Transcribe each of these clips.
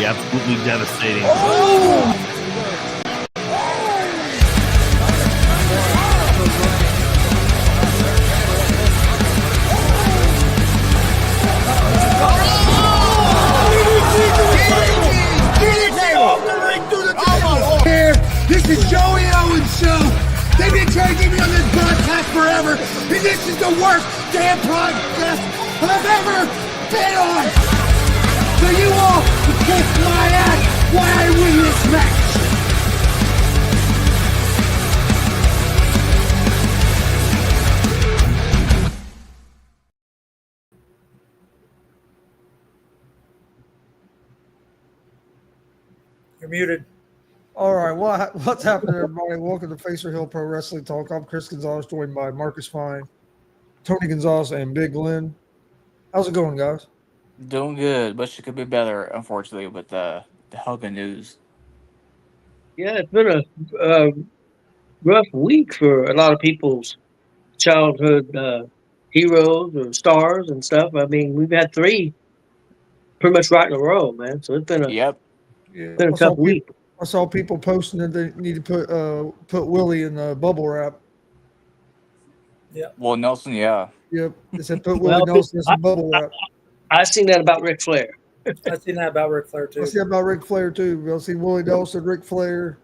be absolutely devastating. This is Joey Owens show. They've been trying to get me on this broadcast forever, and this is the worst damn podcast I've ever been on. So you all can kiss my ass while I win this match. You're muted. All right, what's happening, everybody? Welcome to Facer Hill Pro Wrestling Talk. I'm Chris Gonzalez, joined by Marcus Fine, Tony Gonzalez, and Big Glenn. How's it going, guys? Doing good, but it could be better, unfortunately, with the Hogan news. Yeah, it's been a rough week for a lot of people's childhood heroes or stars and stuff. I mean, we've had three pretty much right in a row, man. So it's been Yep. been a tough week. I saw people posting that they need to put Willie in the bubble wrap. Well, Nelson, yeah. Yep, they said put Willie Nelson in some bubble wrap. I seen that about Ric Flair. I've seen that about Ric Flair too. I see about Ric Flair too. I see Willie Nelson, Ric Flair.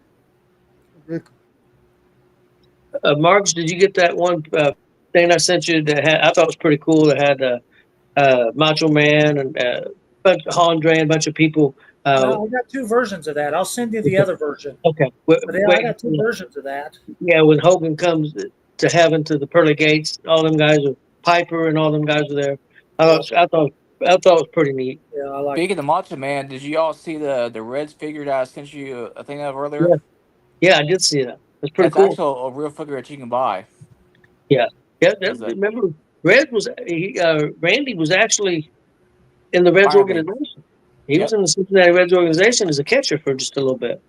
Marks, did you get that one thing I sent you that had, I thought was pretty cool? That had Macho Man and Andre and a bunch of people. I got two versions of that. I'll send you the other version. Okay. But yeah, I got two versions of that. Yeah, when Hogan comes to heaven to the pearly gates, all them guys are Piper and all them guys are there. I thought it was pretty neat. Yeah, I like. Speaking of Macho Man, did you all see the Reds figure that I sent you a thing of earlier? Yeah, I did see that. It's pretty That's cool. actually a real figure that you can buy. Yeah, remember, Randy was actually in the Reds Fireman. organization. He was in the Cincinnati Reds organization as a catcher for just a little bit.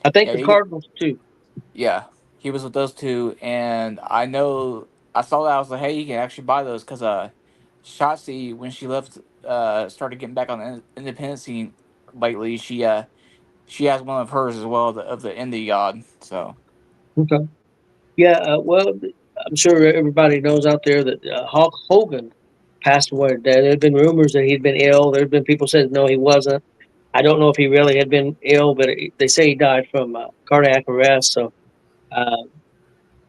I think the Cardinals too. Yeah, he was with those two, and I know I saw that. I was like, hey, you can actually buy those because Shotzi, when she left, started getting back on the independent scene lately. She has one of hers as well, of the indie god. So Okay. Yeah, well, I'm sure everybody knows out there that Hulk Hogan passed away today. There have been rumors that he'd been ill. There have been people said no, he wasn't. I don't know if he really had been ill, but they say he died from cardiac arrest. So don't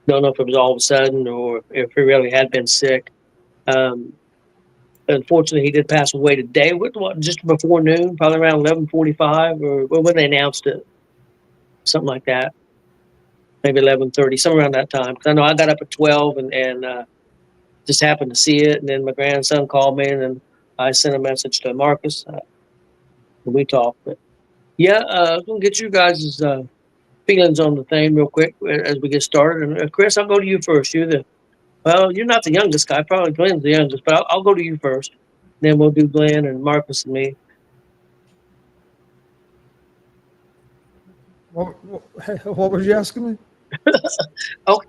know if it was all of a sudden or if he really had been sick. Unfortunately, he did pass away today. What just before noon, probably around 11:45, or when they announced it, something like that. Maybe 11:30, somewhere around that time. Because I know I got up at 12 and just happened to see it, and then my grandson called me, and then I sent a message to Marcus, and we talked. But yeah, I'm gonna get you guys' feelings on the thing real quick as we get started. And Chris, I'll go to you first. You're not the youngest guy. Probably Glenn's the youngest, but I'll go to you first. Then we'll do Glenn and Marcus and me. What was you asking me?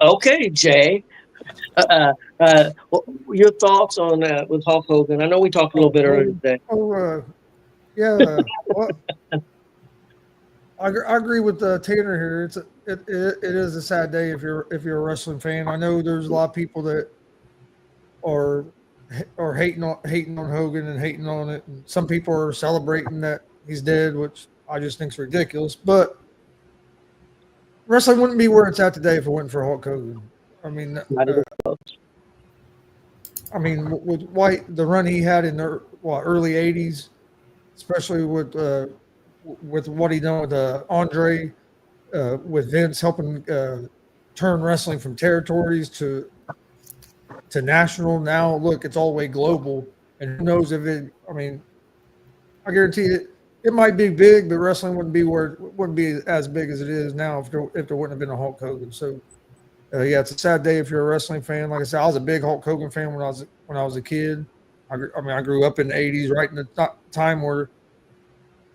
Okay, Jay. Your thoughts on with Hulk Hogan? I know we talked a little bit earlier today. Yeah. I agree with Tanner here. It is a sad day if you're a wrestling fan. I know there's a lot of people that are hating on Hogan and hating on it. And some people are celebrating that he's dead, which I just think is ridiculous. But wrestling wouldn't be where it's at today if it wasn't for Hulk Hogan. I mean, with White, the run he had in the early '80s, especially with what he done with Andre, with Vince helping turn wrestling from territories to national. Now, look, it's all the way global, and who knows if it. I mean, I guarantee it might be big, but wrestling wouldn't be as big as it is now if there wouldn't have been a Hulk Hogan. So, yeah, it's a sad day if you're a wrestling fan. Like I said, I was a big Hulk Hogan fan when I was a kid. I grew up in the '80s, right in the time where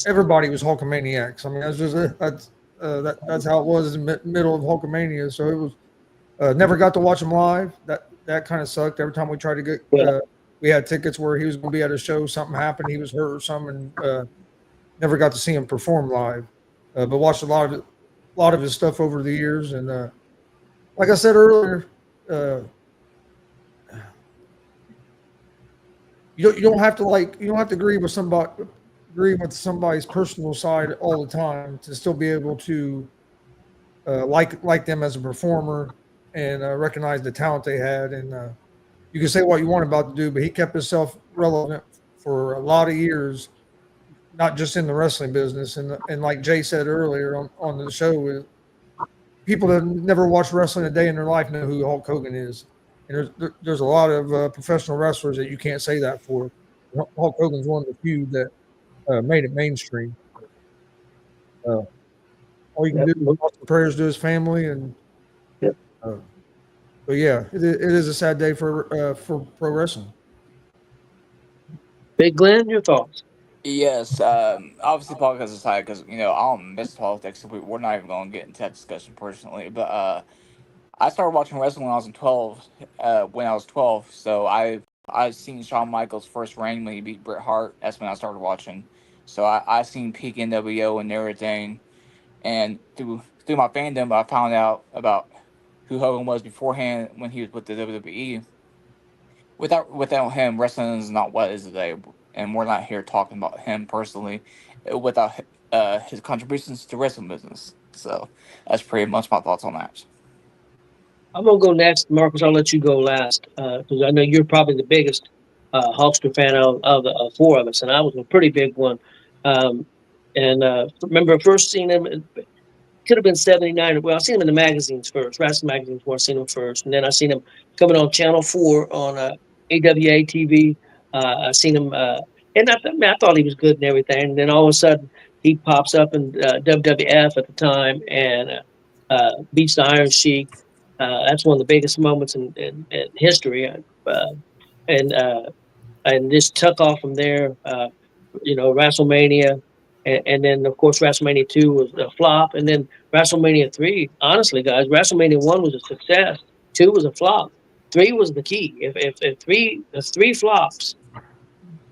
everybody was Hulkamaniacs. I mean, that's how it was in the middle of Hulkamania. So it was never got to watch him live. That kind of sucked. Every time we tried to get, we had tickets where he was going to be at a show, something happened, he was hurt or something. never got to see him perform live, but watched a lot of his stuff over the years. And like I said earlier, you don't have to agree with somebody's personal side all the time to still be able to like them as a performer and recognize the talent they had. And you can say what you want about the dude, but he kept himself relevant for a lot of years, not just in the wrestling business. And like Jay said earlier on the show, people that never watched wrestling a day in their life know who Hulk Hogan is. And there's a lot of professional wrestlers that you can't say that for. Hulk Hogan's one of the few that made it mainstream. All you can do is offer prayers to his family, and Yep. but yeah, it is a sad day for pro wrestling. Big Glenn, your thoughts? Yes, obviously politics aside, because I don't miss politics. So we're not even going to get into that discussion personally. But I started watching wrestling when I was 12. So I've seen Shawn Michaels' first reign when he beat Bret Hart. That's when I started watching. So I seen peak NWO and everything, and through my fandom, I found out about who Hogan was beforehand when he was with the WWE. Without him, wrestling is not what it is today, and we're not here talking about him personally. Without his contributions to wrestling business, so that's pretty much my thoughts on that. I'm gonna go next, Marcus. I'll let you go last because I know you're probably the biggest Hulkster fan of the four of us, and I was a pretty big one. And remember first seeing him. It could have been '79. Well, I seen him in the magazines first, wrestling magazines. Where I seen him first, and then I seen him coming on Channel 4 on AWA TV. I seen him, and I thought he was good and everything. And then all of a sudden, he pops up in WWF at the time and beats the Iron Sheik. That's one of the biggest moments in history. And just took off from there. WrestleMania, and then of course WrestleMania 2 was a flop, and then WrestleMania 3. Honestly, guys, WrestleMania 1 was a success. 2 was a flop. 3 was the key. If three flops,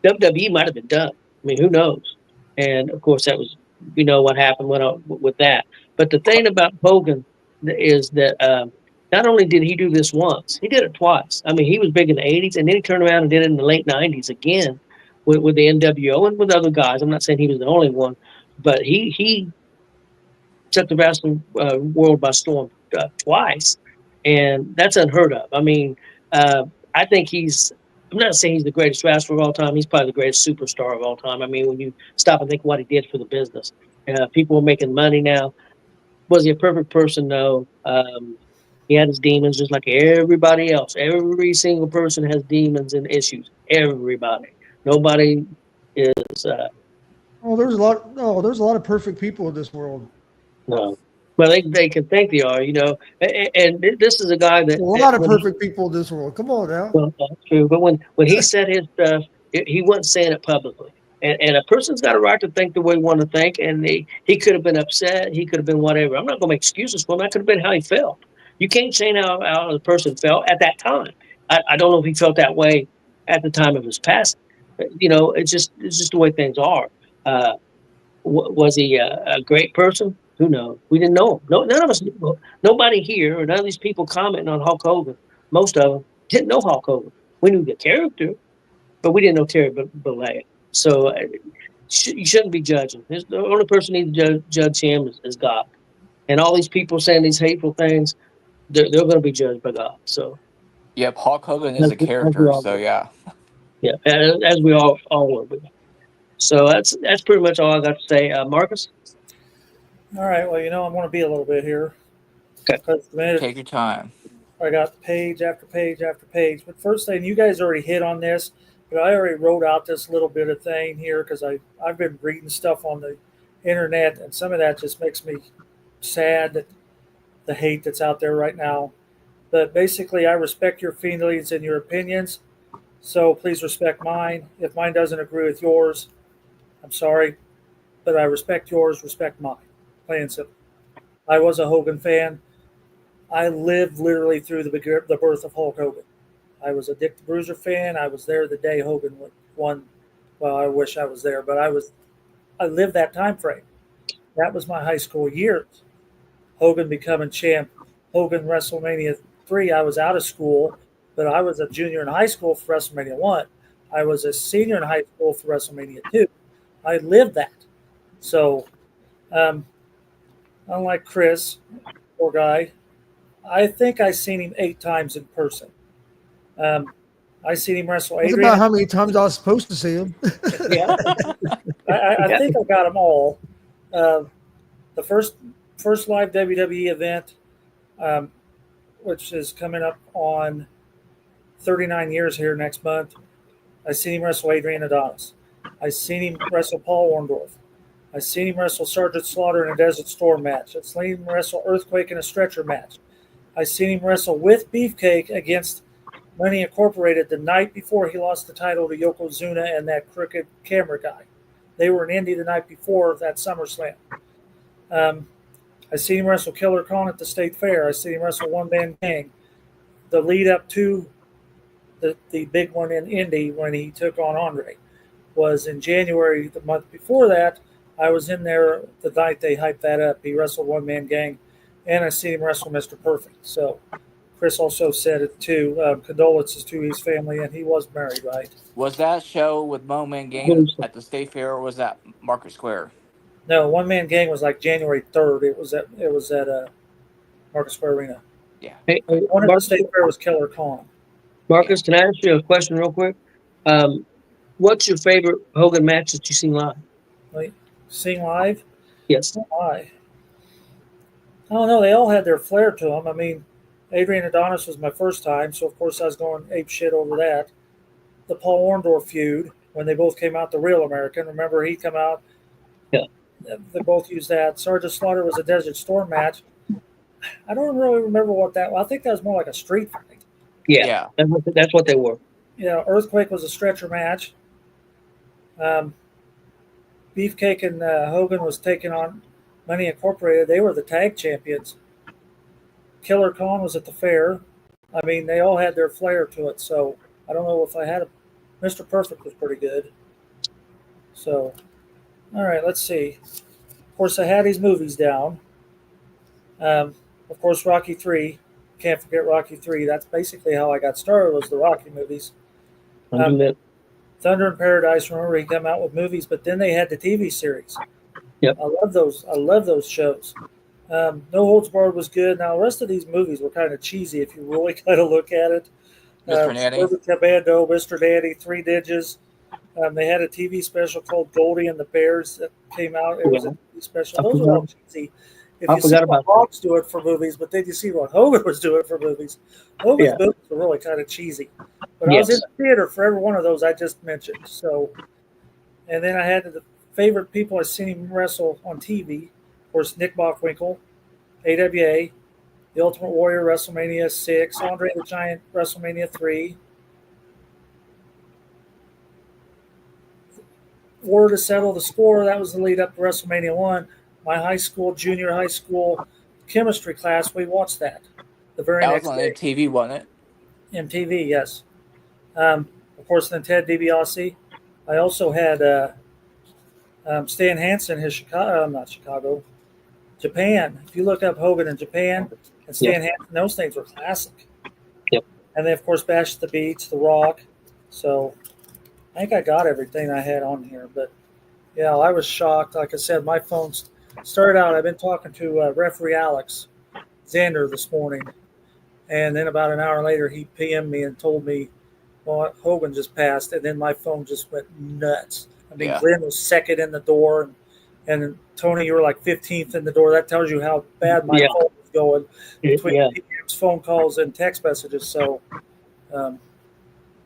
WWE might have been done. I mean, who knows? And of course, that was what happened with that. But the thing about Hogan is that not only did he do this once, he did it twice. I mean, he was big in the '80s, and then he turned around and did it in the late '90s again with the NWO and with other guys. I'm not saying he was the only one, but he took the wrestling world by storm twice, and that's unheard of. I mean, I think I'm not saying he's the greatest wrestler of all time. He's probably the greatest superstar of all time. I mean, when you stop and think what he did for the business, people are making money now. Was he a perfect person? No. He had his demons just like everybody else. Every single person has demons and issues. Everybody. Nobody is. There's a lot. No, there's a lot of perfect people in this world. No. Well, they can think they are, And this is a guy that a lot of perfect people in this world. Come on now. Well, that's true. But when he said his stuff, he wasn't saying it publicly. And a person's got a right to think the way he want to think. And he could have been upset. He could have been whatever. I'm not going to make excuses for him. That could have been how he felt. You can't change how the person felt at that time. I don't know if he felt that way at the time of his passing. It's just the way things are. Was he a great person? Who knows? We didn't know him. No, none of us knew. Nobody here or none of these people commenting on Hulk Hogan, most of them didn't know Hulk Hogan. We knew the character, but we didn't know Terry Bollea. So you shouldn't be judging. The only person who needs to judge him is God. And all these people saying these hateful things, they're going to be judged by God. So. Yep, Hulk Hogan is a character. So yeah. Yeah, as we all will be. So that's pretty much all I got to say. Marcus? All right. Well, I'm going to be a little bit here. Okay. Take your time. I got page after page after page. But first thing, you guys already hit on this, but I already wrote out this little bit of thing here because I've been reading stuff on the internet, and some of that just makes me sad, that the hate that's out there right now. But basically, I respect your feelings and your opinions, so please respect mine. If mine doesn't agree with yours, I'm sorry, but I respect yours, respect mine. Plain and simple. I was a Hogan fan. I lived literally through the birth of Hulk Hogan. I was a Dick the Bruiser fan. I was there the day Hogan won. Well, I wish I was there, but I was I lived that time frame. That was my high school years. Hogan becoming champ, Hogan WrestleMania 3. I was out of school, but I was a junior in high school for WrestleMania 1. I was a senior in high school for WrestleMania 2. I lived that. So, unlike Chris, poor guy, I think I seen him 8 times in person. I seen him wrestle That's Adrian. about how many times I was supposed to see him. Yeah. I think I got them all. The first live WWE event, which is coming up on 39 years here next month. I seen him wrestle Adrian Adonis. I seen him wrestle Paul Orndorff. I seen him wrestle Sergeant Slaughter in a Desert Storm match. I seen him wrestle Earthquake in a stretcher match. I seen him wrestle with Beefcake against Money Incorporated the night before he lost the title to Yokozuna and that crooked camera guy. They were in Indy the night before that SummerSlam. I seen him wrestle Killer Khan at the State Fair. I seen him wrestle One Man Gang. The lead up to the big one in Indy when he took on Andre was in January. The month before that, I was in there the night they hyped that up. He wrestled One Man Gang, and I seen him wrestle Mr. Perfect. So Chris also said it too. Condolences to his family, and he was married, right? Was that show with Mo Man Gang at the State Fair, or was that Market Square? No, One Man Gang was like January 3rd. It was at Market Square Arena. Yeah. Hey, One at the State Fair was Killer Khan. Marcus, can I ask you a question real quick? What's your favorite Hogan match that you've seen live? Like, seeing live? Yes. Why? I don't know. They all had their flair to them. I mean, Adrian Adonis was my first time, so of course I was going ape shit over that. The Paul Orndorff feud, when they both came out, the Real American. Remember, he come out. Yeah. They both used that. Sergeant Slaughter was a Desert Storm match. I don't really remember what that was. I think that was more like a street fight. Yeah. That's what they were. Earthquake was a stretcher match. Beefcake and Hogan was taking on Money Incorporated. They were the tag champions. Killer Khan was at the fair. I mean, they all had their flair to it. So I don't know if I had a. Mr. Perfect was pretty good. So, all right, let's see. Of course, I had these movies down. Of course, Rocky 3. Can't forget Rocky 3. That's basically how I got started, was the Rocky movies. Thunder in Paradise, remember, he came out with movies, but then they had the TV series. Yep. I love those shows. No Holds Barred was good. Now, the rest of these movies were kind of cheesy if you really kind of look at it. Mr. Nanny. Commando, Mr. Nanny, Three Ninjas. They had a TV special called Goldie and the Bears that came out. It was a TV special. Those were all cheesy. If you see what Hawks do it for movies, but then you see what Hogan was doing for movies. Hogan's movies were really kind of cheesy. But I was in the theater for every one of those I just mentioned. So, and then I had the favorite people I seen him wrestle on TV. Of course, Nick Bockwinkel, AWA, The Ultimate Warrior, WrestleMania 6, Andre the Giant, WrestleMania 3. War to Settle the Score, that was the lead up to WrestleMania 1. My junior high school chemistry class, we watched that. The very That next was on day. MTV, wasn't it? MTV, yes. Of course, then Ted DiBiase. I also had Stan Hansen, Japan. If you look up Hogan in Japan and Stan Hansen, those things were classic. Yep. And then, of course, Bash at the Beach, The Rock. So I think I got everything I had on here. But, yeah, I was shocked. Like I said, my phone started out, I've been talking to referee Alex Zander this morning. And then about an hour later, he PM'd me and told me, well, Hogan just passed. And then my phone just went nuts. I mean, Glenn was second in the door. And Tony, you were like 15th in the door. That tells you how bad my phone was going between PM's phone calls and text messages. So,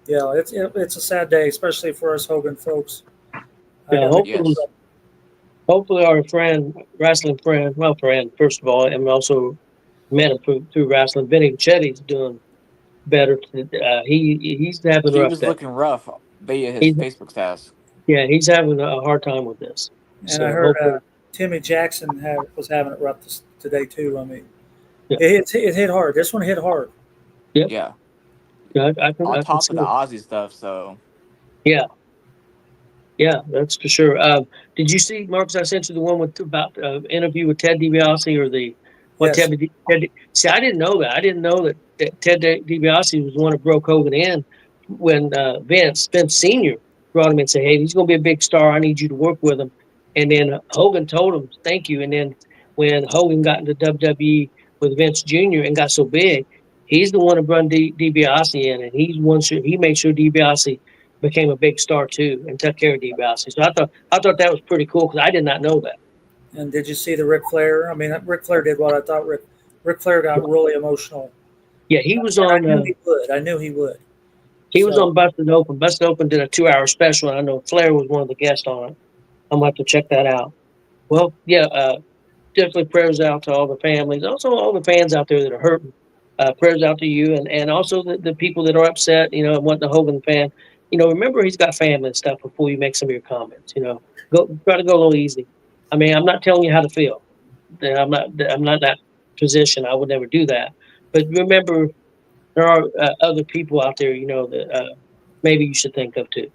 it's a sad day, especially for us Hogan folks. Yeah, hopefully our wrestling friend, first of all, and also met him through wrestling. Vinny Chetty's doing better. He's having a rough was day. looking rough via his Facebook status. Yeah, he's having a hard time with this. And so I heard Timmy Jackson was having it rough today too. I mean, it hit hard. This one hit hard. Yep. Yeah. I On top of the Aussie stuff, so. Yeah. Yeah, that's for sure. Did you see, Marcus? I sent you the one with about interview with Ted DiBiase or the what Yes. See, I didn't know that. I didn't know that Ted DiBiase was the one that broke Hogan in when Vince Senior brought him and said, "Hey, he's going to be a big star. I need you to work with him." And then Hogan told him, "Thank you." And then when Hogan got into WWE with Vince Jr. and got so big, he's the one who brought DiBiase in, and he made sure DiBiase became a big star too and took care of DiBiase. So I thought that was pretty cool because I did not know that. And did you see the Ric Flair? I mean, Ric Flair did what I thought. Ric Flair got really emotional. Yeah, he was And I on. knew he would. I knew he would. He was So- on Busted Open. Busted Open did a 2-hour special, and I know Flair was one of the guests on it. I'm gonna have to check that out. Well, yeah, definitely prayers out to all the families, also all the fans out there that are hurting. Prayers out to you, and also the people that are upset. You know, and want the Hogan fan. You know, remember he's got family and stuff before you make some of your comments. You know, try to go a little easy. I mean, I'm not telling you how to feel. I'm not that position. I would never do that. But remember, there are other people out there. You know that maybe you should think of too.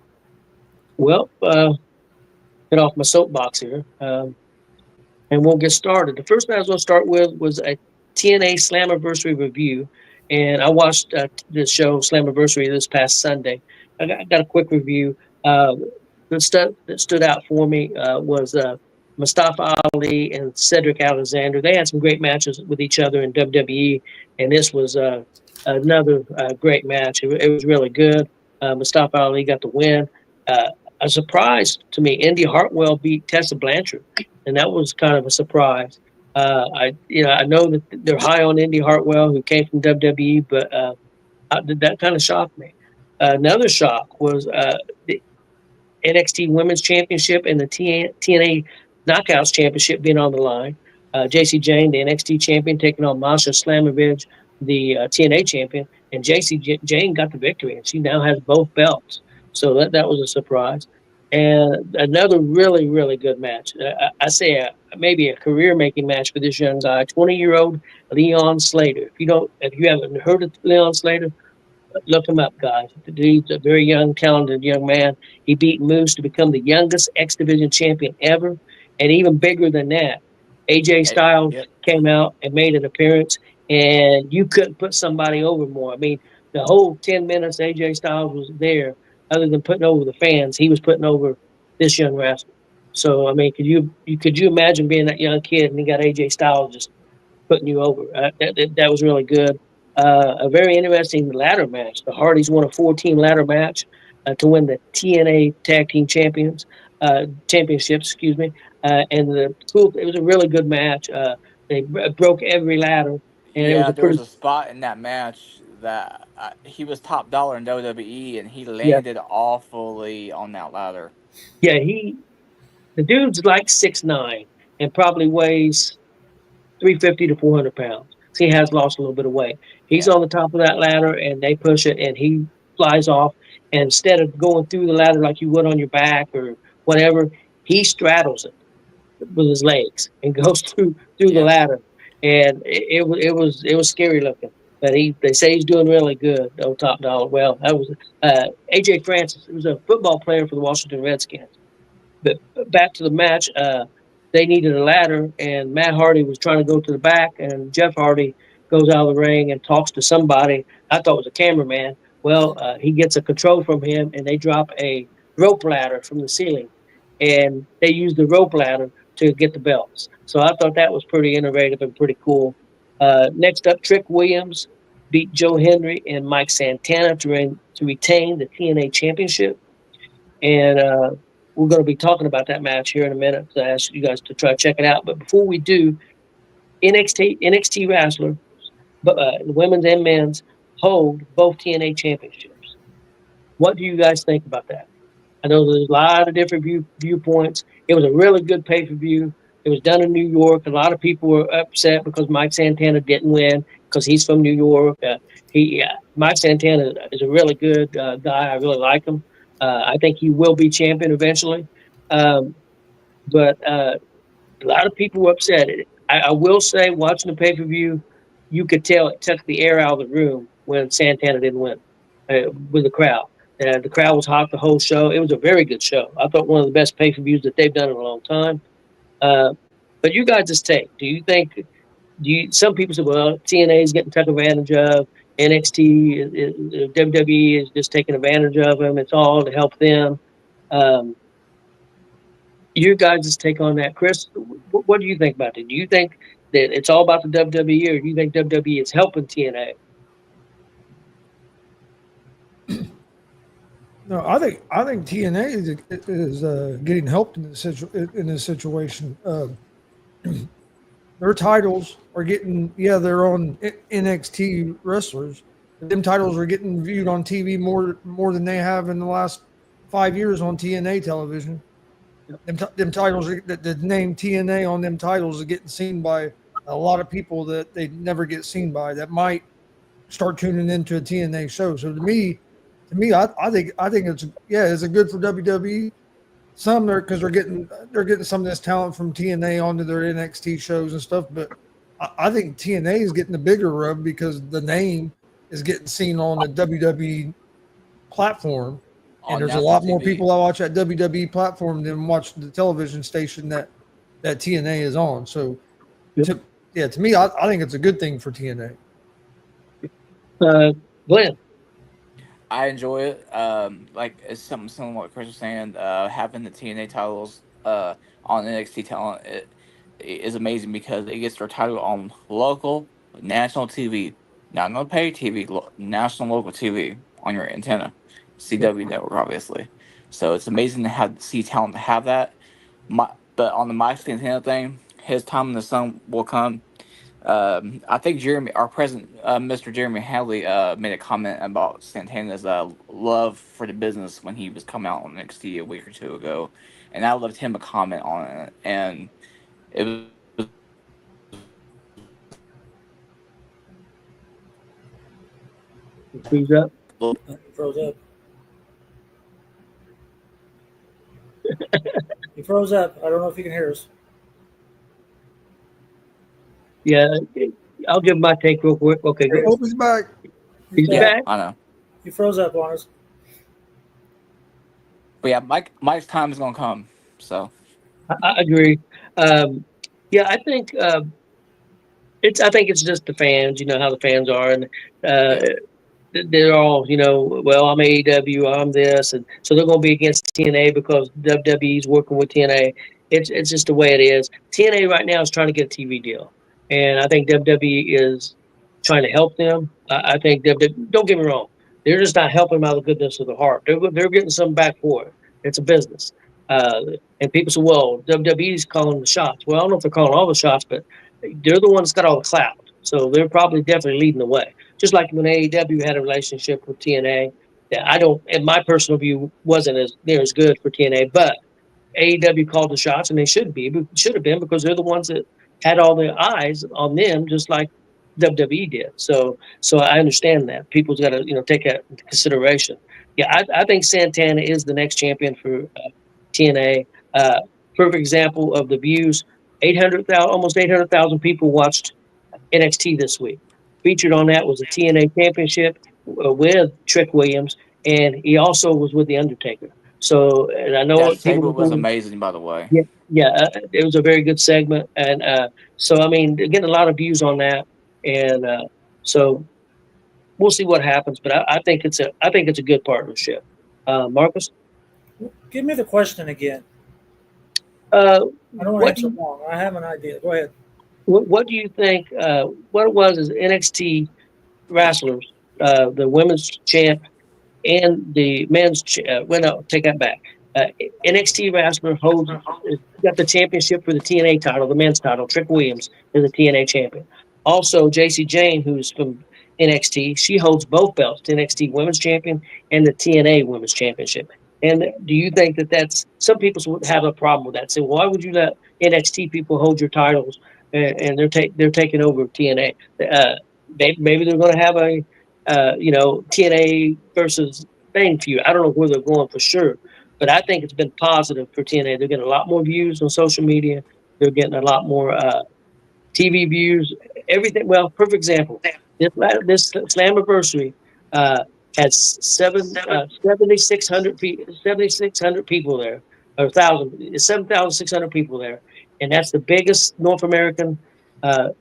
Well, get off my soapbox here. And we'll get started. The first thing I was going to start with was a TNA Slammiversary review, and I watched this show Slammiversary this past Sunday. I got a quick review. The stuff that stood out for me was Mustafa Ali and Cedric Alexander. They had some great matches with each other in WWE, and this was another great match. It was really good. Mustafa Ali got the win. A surprise to me, Indy Hartwell beat Tessa Blanchard, and that was kind of a surprise. I know that they're high on Indy Hartwell, who came from WWE, but that kind of shocked me. Another shock was the NXT Women's Championship and the TNA Knockouts Championship being on the line. JC Jane, the NXT champion, taking on Masha Slamovich, the TNA champion, and JC Jane got the victory, and she now has both belts. So that was a surprise. And another really, really good match. I say maybe a career-making match for this young guy, 20-year-old Leon Slater. If you haven't heard of Leon Slater, look him up, guys. He's a very young, talented young man. He beat Moose to become the youngest X Division champion ever, and even bigger than that. AJ Styles came out and made an appearance, and you couldn't put somebody over more. I mean, the whole 10 minutes AJ Styles was there. Other than putting over the fans, he was putting over this young wrestler. So, I mean, could you imagine being that young kid and you got AJ Styles just putting you over? That was really good. A very interesting ladder match. The Hardys won a 4-team ladder match to win the TNA Tag Team Championships. Excuse me. And it was a really good match. They broke every ladder. And there was a spot in that match that he was top dollar in WWE, and he landed awfully on that ladder. Yeah, the dude's like 6'9" and probably weighs 350 to 400 pounds. So he has lost a little bit of weight. He's on the top of that ladder, and they push it, and he flies off. And instead of going through the ladder like you would on your back or whatever, he straddles it with his legs and goes through the ladder. And it was scary looking. But they say he's doing really good, old Top Dollar. Well, that was AJ Francis. He was a football player for the Washington Redskins. But back to the match, they needed a ladder, and Matt Hardy was trying to go to the back, and Jeff Hardy goes out of the ring and talks to somebody. I thought it was a cameraman. Well, he gets a control from him, and they drop a rope ladder from the ceiling, and they use the rope ladder to get the belts. So I thought that was pretty innovative and pretty cool. Next up, Trick Williams beat Joe Hendry and Mike Santana to retain the TNA Championship. And we're going to be talking about that match here in a minute. So I ask you guys to try to check it out. But before we do, NXT wrestlers, women's and men's, hold both TNA championships. What do you guys think about that? I know there's a lot of different viewpoints. It was a really good pay-per-view. It was done in New York. A lot of people were upset because Mike Santana didn't win because he's from New York. Mike Santana is a really good guy. I really like him. I think he will be champion eventually. But a lot of people were upset. I will say, watching the pay-per-view, you could tell it took the air out of the room when Santana didn't win with the crowd. The crowd was hot the whole show. It was a very good show. I thought one of the best pay-per-views that they've done in a long time. But you guys' take, do you think? Some people say, well, TNA is getting taken advantage of. NXT, WWE is just taking advantage of them. It's all to help them. You guys' take on that, Chris? What do you think about it? Do you think that it's all about the WWE, or do you think WWE is helping TNA? No, I think TNA is getting helped in this situation. Their titles are getting they're on NXT wrestlers. But them titles are getting viewed on TV more than they have in the last 5 years on TNA television. Them titles, the name TNA on them titles is getting seen by a lot of people that they never get seen by that might start tuning into a TNA show. So to me, I think it's a good for WWE. Some are because they're getting some of this talent from TNA onto their NXT shows and stuff. But I think TNA is getting the bigger rub because the name is getting seen on the WWE platform, and there's a lot more people that watch that WWE platform than watch the television station that TNA is on. So, to me, I think it's a good thing for TNA. Glenn. I enjoy it. Like it's something similar to what Chris was saying. Having the TNA titles on NXT talent is amazing because it gets their title on local, national TV, not on pay TV, national local TV on your antenna, CW network, obviously. So it's amazing to see talent to have that. But on the Mike Santana thing, his time in the sun will come. I think our president, Mr. Jeremy Hadley, made a comment about Santana's love for the business when he was coming out on NXT a week or two ago, and I left him a comment on it, and it was. Freeze up. Froze up. He froze up. I don't know if you can hear us. Yeah, I'll give my take real quick. Okay, good. Hope he's back. He's back. I know. He froze up on us. But yeah, Mike's time is gonna come. So I agree. I think I think it's just the fans. You know how the fans are, and they're all, well, I'm AEW, I'm this, and so they're going to be against TNA because WWE's working with TNA. It's just the way it is. TNA right now is trying to get a TV deal, and I think WWE is trying to help them. I think WWE, don't get me wrong, they're just not helping them out of the goodness of the heart. They're getting something back for it. It's a business. And people say, well, WWE's calling the shots. Well, I don't know if they're calling all the shots, but they're the ones that got all the clout. So they're probably definitely leading the way. Just like when AEW had a relationship with TNA, that I don't, in my personal view, wasn't as near as good for TNA, but AEW called the shots, and they should have been because they're the ones that had all the eyes on them, just like WWE did. So I understand that people's got to take that into consideration. Yeah, I think Santana is the next champion for TNA. Perfect example of the views. Almost 800,000 people watched NXT this week. Featured on that was a TNA championship with Trick Williams, and he also was with The Undertaker. So, and I know that segment was amazing, by the way. Yeah, it was a very good segment, and so I mean, getting a lot of views on that, and so we'll see what happens. But I think it's a good partnership. Marcus, give me the question again. I don't want to answer wrong. I have an idea. Go ahead. What do you think? What it was is NXT wrestlers, the women's champ and the men's champ. Well, no, take that back. NXT wrestler got the championship for the TNA title, the men's title. Trick Williams is the TNA champion. Also, JC Jane, who's from NXT, she holds both belts, the NXT women's champion and the TNA women's championship. And do you think that's some people would have a problem with that? Say, why would you let NXT people hold your titles and they're taking over TNA? Maybe they're going to have a TNA versus Bang feud. I don't know where they're going for sure, but I think it's been positive for TNA. They're getting a lot more views on social media. They're getting a lot more TV views. Everything. Well, perfect example. This Slammiversary, had 7,600 people, 7,600 people there, or 7,600 people there, and that's the biggest North American crowd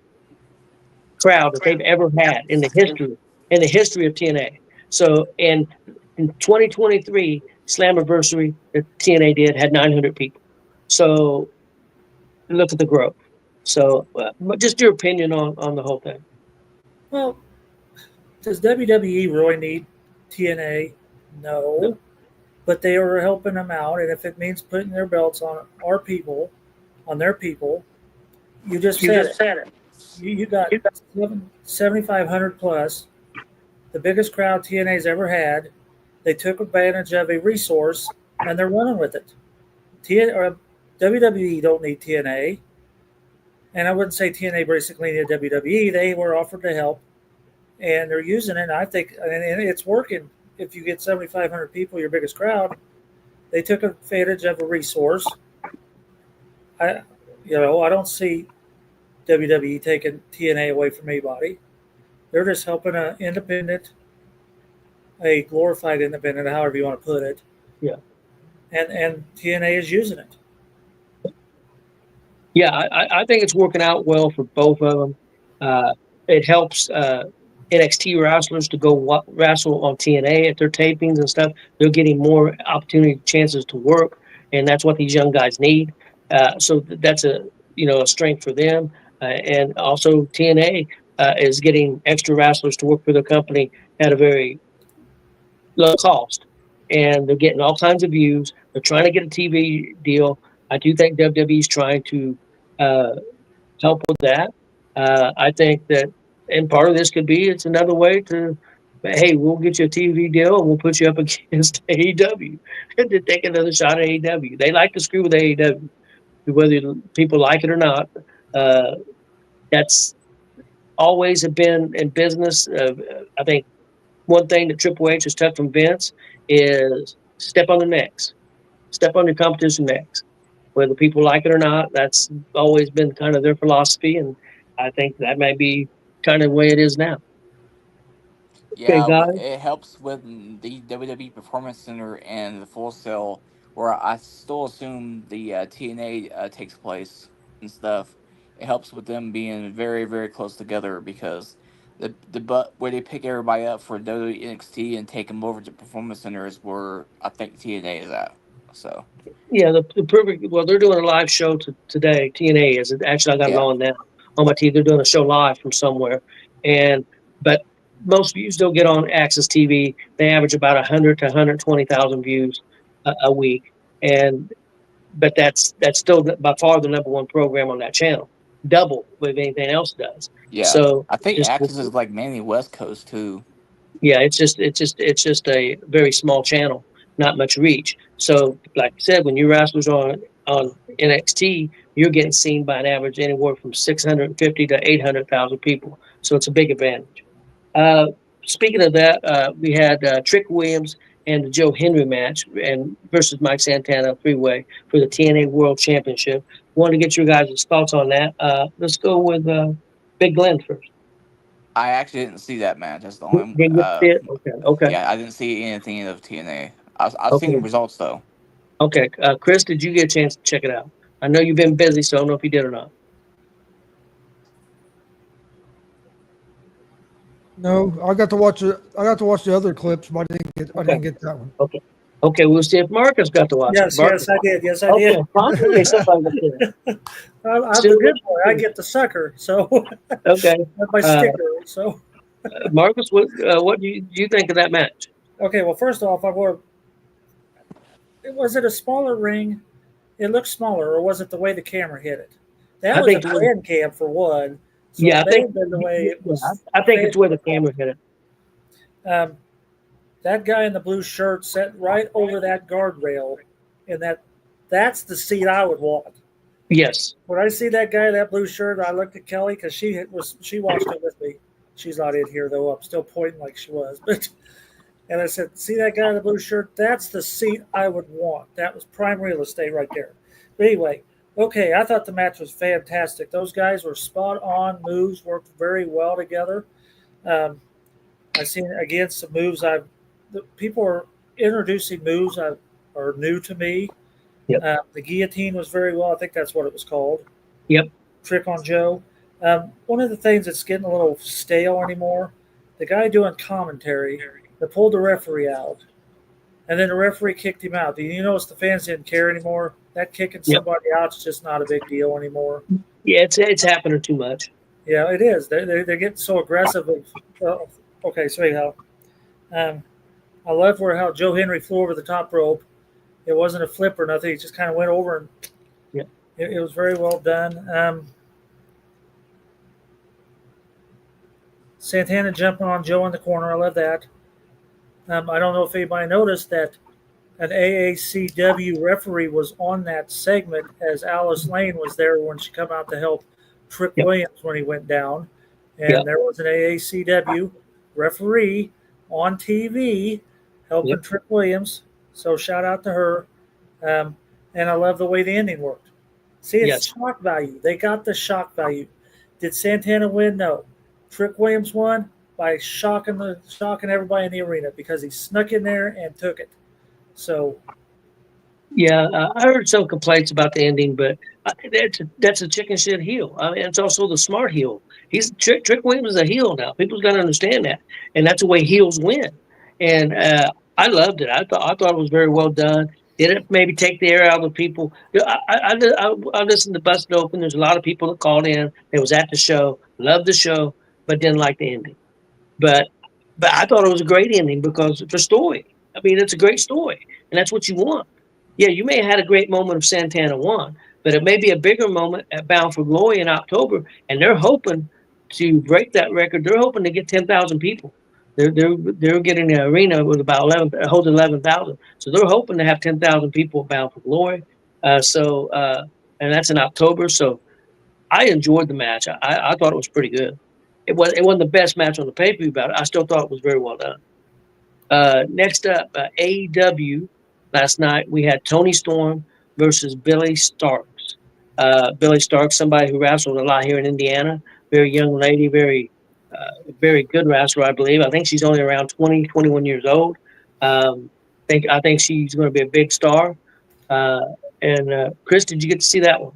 that they've ever had in the history of TNA. So, and in 2023 Slammiversary that TNA did had 900 people. So, look at the growth. So, just your opinion on the whole thing. Well, does WWE really need TNA? No. But they are helping them out, and if it means putting their belts on our people, on their people, you just said it. You got 7,500 plus, the biggest crowd TNA's ever had. They took advantage of a resource, and they're running with it. WWE don't need TNA, and I wouldn't say TNA basically needed WWE. They were offered to help, and they're using it. And I think, and it's working. If you get 7,500 people, your biggest crowd, they took advantage of a resource. I don't see WWE taking TNA away from anybody. They're just helping an independent, a glorified independent, however you want to put it. Yeah. And TNA is using it. Yeah, I think it's working out well for both of them. It helps NXT wrestlers to go wrestle on TNA at their tapings and stuff. They're getting more chances to work, and that's what these young guys need. So that's a strength for them. And also TNA is getting extra wrestlers to work for their company at a very low cost, and they're getting all kinds of views. They're trying to get a TV deal. I do think WWE is trying to help with that. I think that, and part of this could be it's another way to, hey, we'll get you a TV deal and we'll put you up against AEW and to take another shot at AEW. They like to screw with AEW, whether people like it or not. That's always been in business. I think one thing that Triple H has took from Vince is step on the necks, step on your competition necks. Whether people like it or not, that's always been kind of their philosophy, and I think that may be kind of the way it is now. Yeah, Okay, guys. it helps with the WWE Performance Center and the Full Sail, where I still assume the TNA takes place and stuff. It helps with them being very, very close together because where they pick everybody up for WWE NXT and take them over to Performance Center is where I think TNA is at. So Yeah, the perfect. Well, they're doing a live show today. TNA is actually I got it yeah, on now on my TV. They're doing a show live from somewhere, but most views don't get on Access TV. They average about 100 to 120,000 views a week, but that's still by far the number one program on that channel, double what anything else does. yeah. So I think just Axis is like mainly West Coast too. yeah, it's just a very small channel, not much reach. So, like I said, when your wrestlers are on NXT, you're getting seen by an average anywhere from 650 to 800,000 people. So it's a big advantage. Speaking of that, we had Trick Williams and the Joe Henry match and versus Mike Santana 3-way for the TNA World Championship. Wanted to get your guys' thoughts on that. Let's go with Big Glenn first. I actually didn't see that match. That's the only. Didn't get to see it? Okay. Yeah, I didn't see anything of TNA. I've Okay. seen the results though. Okay, Chris, did you get a chance to check it out? I know you've been busy, so I don't know if you did or not. No, I got to watch it. I got to watch the other clips, but I didn't get that one. Okay, we'll see if Marcus got to watch Yes, it. Marcus. I did. Yes, I did. Okay, finally somebody did. I'm Still a good boy. I get the sucker, so Okay, that's my sticker. So Marcus, what do you think of that match? okay. Well, first off, was it a smaller ring? It looked smaller, or was it the way the camera hit it? That I was think a it was- fan cam for one. So Yeah, I it may think have been the way it was. I think it's where the camera hit it. That guy in the blue shirt sat right over that guardrail, and that's the seat I would want. Yes. When I see that guy in that blue shirt, I looked at Kelly because she watched it with me. She's not in here though. I'm still pointing like she was, and I said, "See that guy in the blue shirt? That's the seat I would want. That was prime real estate right there." But anyway, okay, I thought the match was fantastic. Those guys were spot on. Moves worked very well together. I've seen again some moves I've the people are introducing moves that are new to me. Yep. The guillotine was very well. I think that's what it was called. Yep. Trick on Joe. One of the things that's getting a little stale anymore, the guy doing commentary, they pulled the referee out, and then the referee kicked him out. Do you notice the fans didn't care anymore? That kicking Yep. somebody out's just not a big deal anymore. Yeah, it's happening too much. Yeah, it is. They're getting so aggressive. Okay, so anyhow, I love how Joe Henry flew over the top rope. It wasn't a flip or nothing. He just kind of went over, and Yeah. it was very well done. Santana jumping on Joe in the corner. I love that. I don't know if anybody noticed that an AACW referee was on that segment as Alice Lane was there when she come out to help Trick Yep. Williams when he went down. And Yep. there was an AACW referee on TV helping Yep. Trick Williams. So shout out to her. And I love the way the ending worked. See, it's Yes. shock value. They got the shock value. Did Santana win? No. Trick Williams won by shocking everybody in the arena because he snuck in there and took it. So Yeah, I heard some complaints about the ending, but that's a chicken shit heel. I mean, it's also the smart heel. Trick Williams is a heel now. People's got to understand that, and that's the way heels win. And I loved it. I thought it was very well done. Did it maybe take the air out of the people? I listened to Busted Open. There's a lot of people that called in. It was at the show, loved the show, but didn't like the ending. But I thought it was a great ending because it's a story. I mean, it's a great story, and that's what you want. Yeah, you may have had a great moment of Santana 1, but it may be a bigger moment at Bound for Glory in October, and they're hoping to break that record. They're hoping to get 10,000 people. They're getting an arena with about 11,000. So they're hoping to have 10,000 people at Bound for Glory. And that's in October. So I enjoyed the match. I thought it was pretty good. It wasn't the best match on the pay-per-view, but I still thought it was very well done. Next up, AEW. Last night we had Tony Storm versus Billy Starks. Billy Starks, somebody who wrestled a lot here in Indiana. Very young lady, very good wrestler, I believe. I think she's only around 20, 21 years old. I think she's going to be a big star. And Chris, did you get to see that one?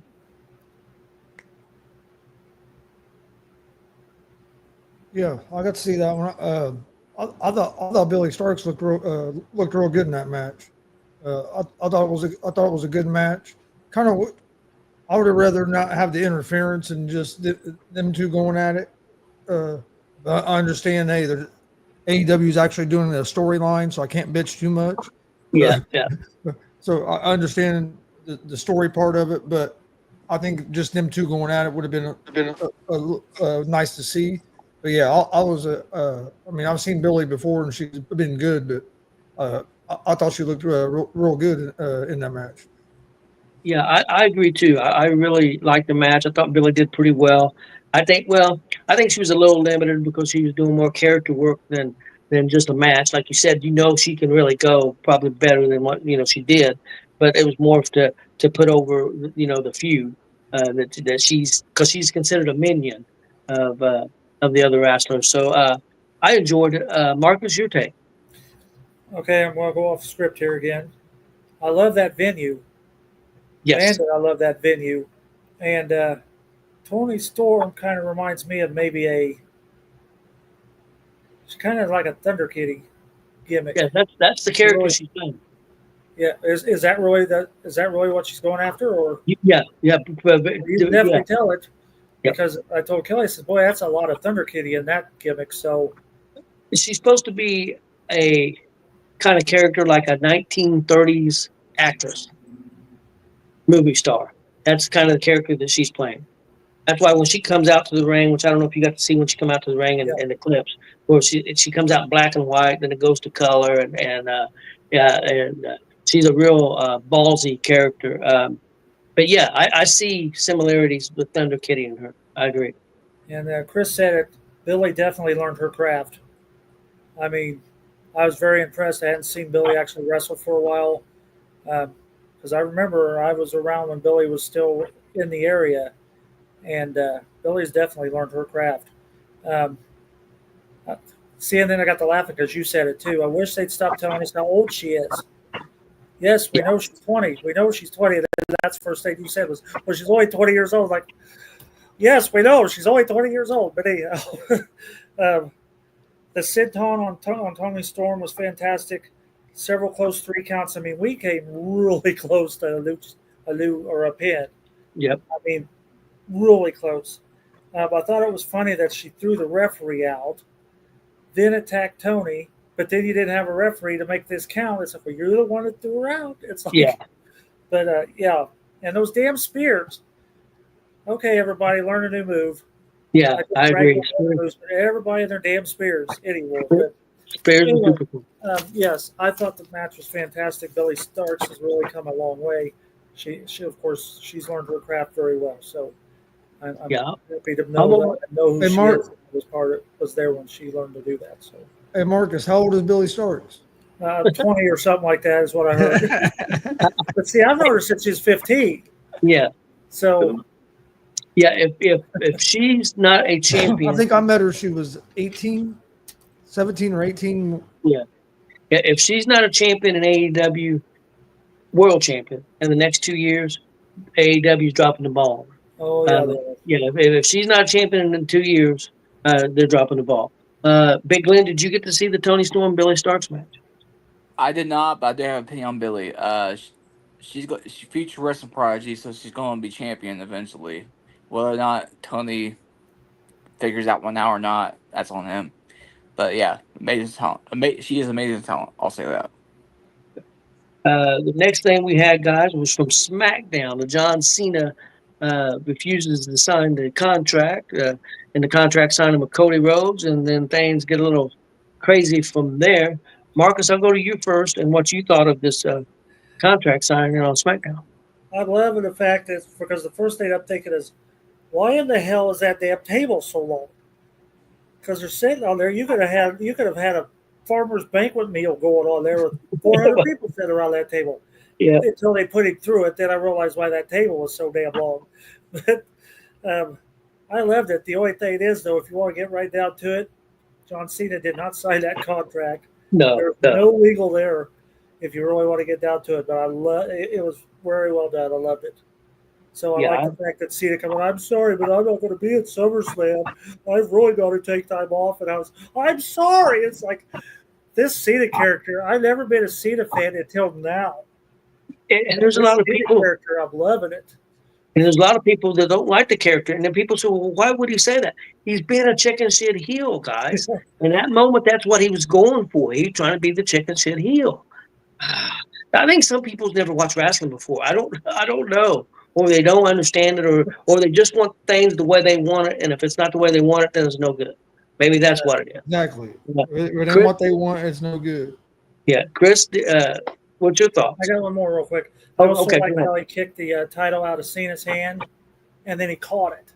Yeah, I got to see that one. I thought Billy Starks looked real good in that match. I thought it was a good match. Kind of, I would have rather not have the interference and just them two going at it. But I understand, hey, AEW is actually doing a storyline, so I can't bitch too much. Yeah. So I understand the story part of it, but I think just them two going at it would have been nice to see. But yeah, I mean, I've seen Billy before and she's been good, but I thought she looked real good in that match. Yeah, I agree too. I really liked the match. I thought Billy did pretty well. I think she was a little limited because she was doing more character work than just a match. Like you said, she can really go probably better than what she did, but it was more to put over the feud that because she's considered a minion of the other wrestlers. So I enjoyed it. Marcus, your take? okay, I'm going to go off script here again. I love that venue. Yes. Man, I love that venue. And Tony Storm kind of reminds me of maybe she's kind of like a Thunder Kitty gimmick. Yeah, that's the character really, she's playing. Yeah, is that really what she's going after, or? Yeah. You can definitely tell it because I told Kelly, I said, "Boy, that's a lot of Thunder Kitty in that gimmick." So she's supposed to be a kind of character like a 1930s actress, movie star. That's kind of the character that she's playing. That's why when she comes out to the ring, which I don't know if you got to see when she come out to the ring in the clips, where she comes out in black and white, then it goes to color, and she's a real ballsy character. But yeah, I see similarities with Thunder Kitty and her. I agree. And Chris said it. Billy definitely learned her craft. I mean, I was very impressed. I hadn't seen Billy actually wrestle for a while because I remember I was around when Billy was still in the area, and Billy's definitely learned her craft. See, and then I got to laughing because you said it too. I wish they'd stop telling us how old she is. Yes, we know she's 20. We know she's 20. And that's the first thing you said was, well, she's only 20 years old. Like, yes, we know she's only 20 years old. But anyhow, the Sid Taunt on Tony Storm was fantastic. Several close 3 counts. I mean, we came really close to a pin. Yep. I mean, really close. But I thought it was funny that she threw the referee out, then attacked Tony, but then you didn't have a referee to make this count. It's like, well, you're the one that threw her out. It's like, Yeah. But yeah, and those damn spears. Okay, everybody, learn a new move. Yeah, I agree. Everybody in their damn spears. Anyway, but Spears are anyway, super cool. yes, I thought the match was fantastic. Billy Starks has really come a long way. She of course, she's learned her craft very well. So I'm happy to know who Hey, she Mark. is. Was there when she learned to do that. So Hey, Marcus, how old is Billy Starks? 20 or something like that is what I heard. But see, I've known her since she's 15. Yeah. So Yeah, if she's not a champion, I think I met her. She was 18, 17 or 18. if she's not a champion in AEW, world champion in the next 2 years, AEW is dropping the ball. oh yeah, If she's not a champion in 2 years, they're dropping the ball. Big Glenn, did you get to see the Tony Storm Billy Starks match? I did not, but I do have an opinion on Billy. She's future wrestling prodigy, so she's going to be champion eventually. Whether or not Tony figures out one now or not, that's on him. But yeah, amazing talent. She is amazing talent. I'll say that. The next thing we had, guys, was from SmackDown. The John Cena refuses to sign the contract, and the contract signed him with Cody Rhodes, and then things get a little crazy from there. Marcus, I'll go to you first, and what you thought of this contract signing on SmackDown. I'm loving the fact that because the first thing I'm thinking is, why in the hell is that damn table so long? Because they're sitting on there. You could have had a farmer's banquet meal going on there with 400 people sitting around that table. Yeah. Until they put him through it, then I realized why that table was so damn long. But I loved it. The only thing is, though, if you want to get right down to it, John Cena did not sign that contract. There's no legal there if you really want to get down to it. But it was very well done. I loved it. So I like the fact that Cena coming, I'm sorry, but I'm not going to be at SummerSlam. I've really got to take time off. And I'm sorry. It's like this Cena character. I've never been a Cena fan until now. And there's a lot of people. Character, I'm loving it. And there's a lot of people that don't like the character. And then people say, well, why would he say that? He's been a chicken shit heel, guys. In that moment, that's what he was going for. He was trying to be the chicken shit heel. I think some people's never watched wrestling before. I don't know. Or they don't understand it, or they just want things the way they want it. And if it's not the way they want it, then it's no good. Maybe that's what it is. Exactly. Yeah. When what they want, it's no good. Yeah. Chris, what's your thoughts? I got one more real quick. I also okay, like how he kicked the title out of Cena's hand, and then he caught it.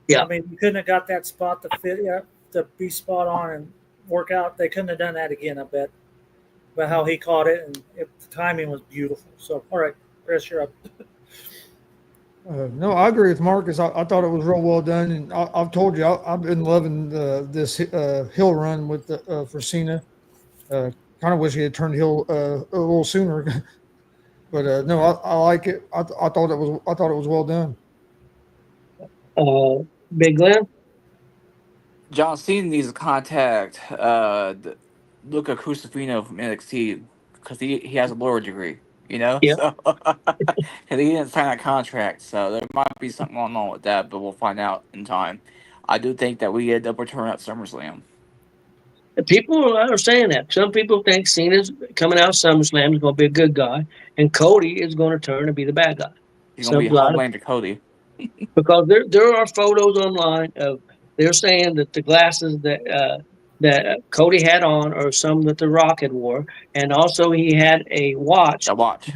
Yeah. I mean, you couldn't have got that spot to fit, to be spot on and work out. They couldn't have done that again, I bet. But how he caught it, and the timing was beautiful. So, all right, Chris, you're up. No, I agree with Marcus. I thought it was real well done, and I've told you I've been loving this hill run with for Cena. Kind of wish he had turned heel a little sooner, but no, I like it. I thought it was well done. Big Glenn? John Cena needs to contact Luca Crucifino from NXT because he has a lawyer degree. Yeah. So, and he didn't sign that contract, so there might be something going on with that, but we'll find out in time. I do think that we get a double turn at SummerSlam. People are saying that. Some people think Cena's coming out of SummerSlam is going to be a good guy, and Cody is going to turn and be the bad guy. He's going to be Homelander Cody. Because there are photos online of they're saying that the glasses that Cody had on are some that The Rock had wore, and also he had a watch. A watch.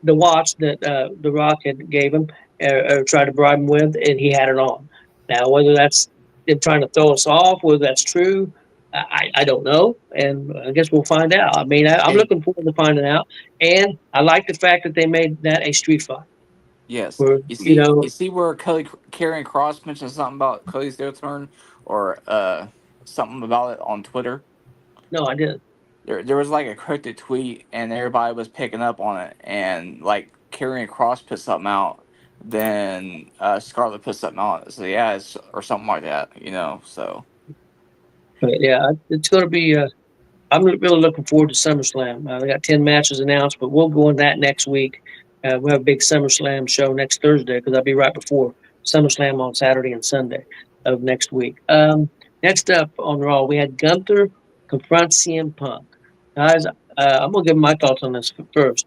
The watch that The Rock had gave him or tried to bribe him with, and he had it on. Now, whether that's them trying to throw us off, whether that's true, I don't know, and I guess we'll find out. I mean, I'm looking forward to finding out, and I like the fact that they made that a street fight. Yes. Where, you see where Karrion Kross mentioned something about Cody's their turn, or something about it on Twitter? No, I didn't. There was like a cryptic tweet, and everybody was picking up on it, and like Karrion Cross put something out, then Scarlett put something out. So yeah, or something like that, you know. So But yeah, it's going to be. I'm really looking forward to SummerSlam. They got 10 matches announced, but we'll go on that next week. We'll have a big SummerSlam show next Thursday because I'll be right before SummerSlam on Saturday and Sunday of next week. Next up on Raw, we had Gunther confront CM Punk. Guys, I'm going to give my thoughts on this first.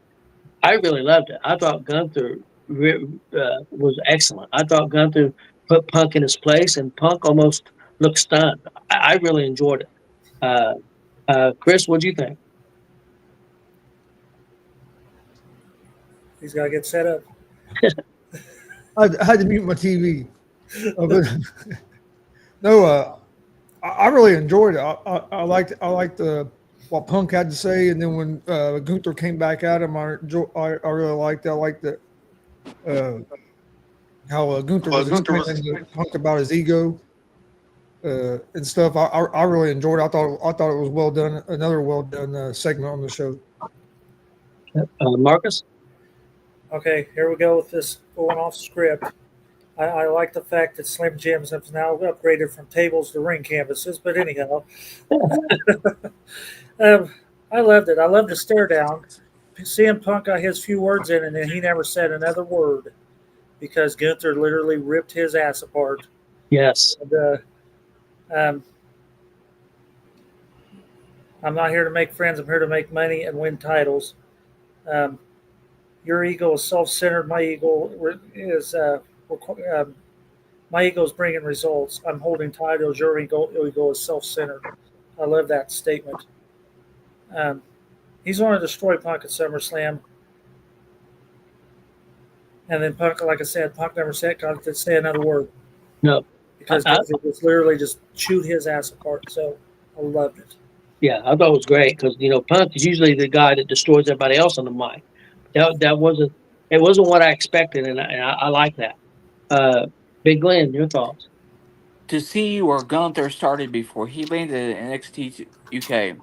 I really loved it. I thought Gunther was excellent. I thought Gunther put Punk in his place, and Punk almost looked stunned. I really enjoyed it. Chris, what do you think? He's got to get set up. I had to mute my TV. No, I really enjoyed it. I liked what Punk had to say, and then when Gunther came back at him, I really liked it. I liked that how Gunther was explaining to Punk about his ego and stuff. I really enjoyed it. I thought it was well done. Another well done segment on the show. Marcus? Okay, here we go with this going off script. I like the fact that Slim Jims has now upgraded from tables to ring canvases, but anyhow. I loved it. I loved the stare down. CM Punk got his few words in, and then he never said another word because Gunther literally ripped his ass apart. Yes. And, I'm not here to make friends. I'm here to make money and win titles. Your ego is self-centered. My ego is bringing results. I'm holding titles. Your ego is self-centered. I love that statement. He's going to destroy Punk at SummerSlam. And then Punk, like I said, Punk never got to say another word. No. Because it was literally just chewed his ass apart. So I loved it. Yeah, I thought it was great because Punk is usually the guy that destroys everybody else on the mic. That wasn't what I expected, and I like that. Big Glenn, your thoughts? to see where Gunther started before he landed in NXT UK,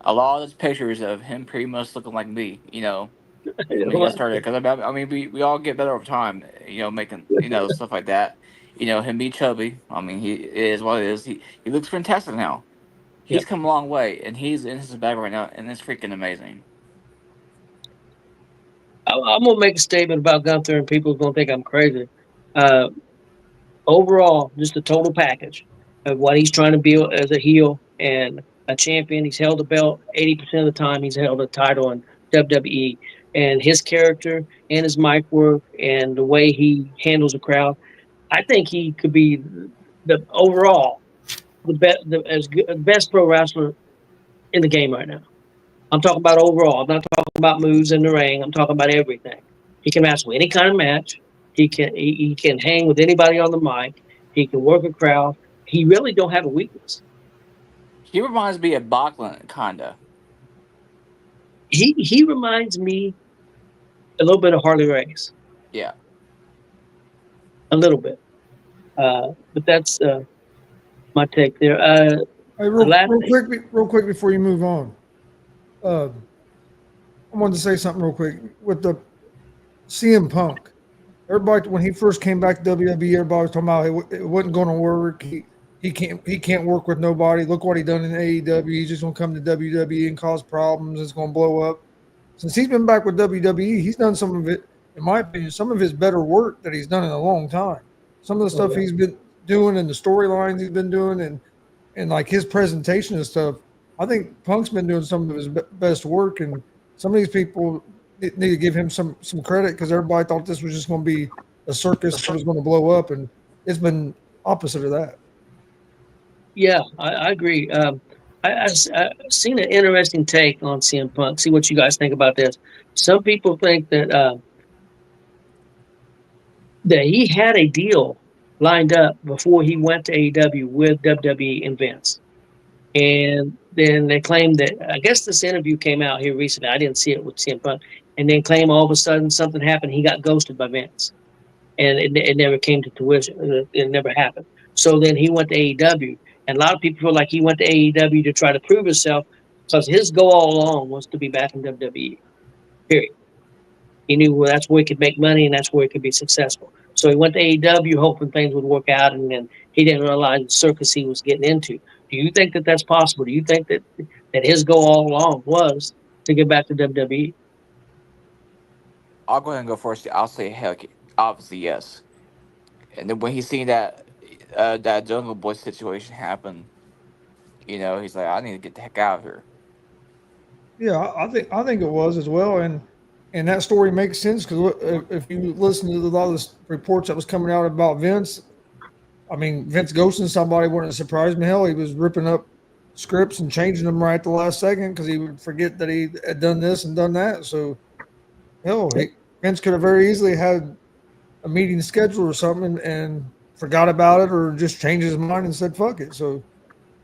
a lot of those pictures of him pretty much looking like me, when he got started. Because I mean, we all get better over time, making stuff like that. Him be chubby. I mean, he is what it is. He looks fantastic now. He's come a long way, and he's in his bag right now, and it's freaking amazing. I'm gonna make a statement about Gunther, and people are gonna think I'm crazy. Overall, just the total package of what he's trying to build as a heel and a champion. He's held a belt 80% of the time. He's held a title in WWE, and his character and his mic work and the way he handles a crowd. I think he could be the overall the best pro wrestler in the game right now. I'm talking about overall. I'm not talking about moves in the ring. I'm talking about everything. He can wrestle any kind of match. He can hang with anybody on the mic. He can work a crowd. He really don't have a weakness. He reminds me of Backlund, kinda. He reminds me a little bit of Harley Race. Yeah. A little bit. But that's my take there. Hey, real quick before you move on. I wanted to say something real quick with the CM Punk. Everybody, when he first came back to WWE, everybody was talking about it wasn't going to work. He can't work with nobody. Look what he done in AEW. He's just going to come to WWE and cause problems. It's going to blow up. Since he's been back with WWE, he's done some of it, in my opinion, some of his better work that he's done in a long time. Some of the stuff he's been doing and the storylines he's been doing and like his presentation and stuff. I think Punk's been doing some of his best work, and some of these people need to give him some credit because everybody thought this was just going to be a circus that was going to blow up, and it's been opposite of that. Yeah, I agree. I've seen an interesting take on CM Punk. See what you guys think about this. Some people think that he had a deal lined up before he went to AEW with WWE and Vince. And then they claimed that, I guess this interview came out here recently. I didn't see it with CM Punk. And then claim all of a sudden something happened. He got ghosted by Vince. And it never came to fruition. It never happened. So then he went to AEW. And a lot of people feel like he went to AEW to try to prove himself because his goal all along was to be back in WWE. Period. He knew that's where he could make money and that's where he could be successful. So he went to AEW hoping things would work out, and then he didn't realize the circus he was getting into. Do you think that that's possible? Do you think that his goal all along was to get back to WWE? I'll go ahead and go first. I'll say heck, obviously yes. And then when he seen that Jungle Boy situation happen, he's like, I need to get the heck out of here. Yeah, I think it was as well, and that story makes sense because if you listen to a lot of the reports that was coming out about Vince, I mean, Vince ghosting somebody wouldn't surprise me. Hell, he was ripping up scripts and changing them right at the last second because he would forget that he had done this and done that. So, hell, Vince could have very easily had a meeting scheduled or something and forgot about it or just changed his mind and said fuck it. So,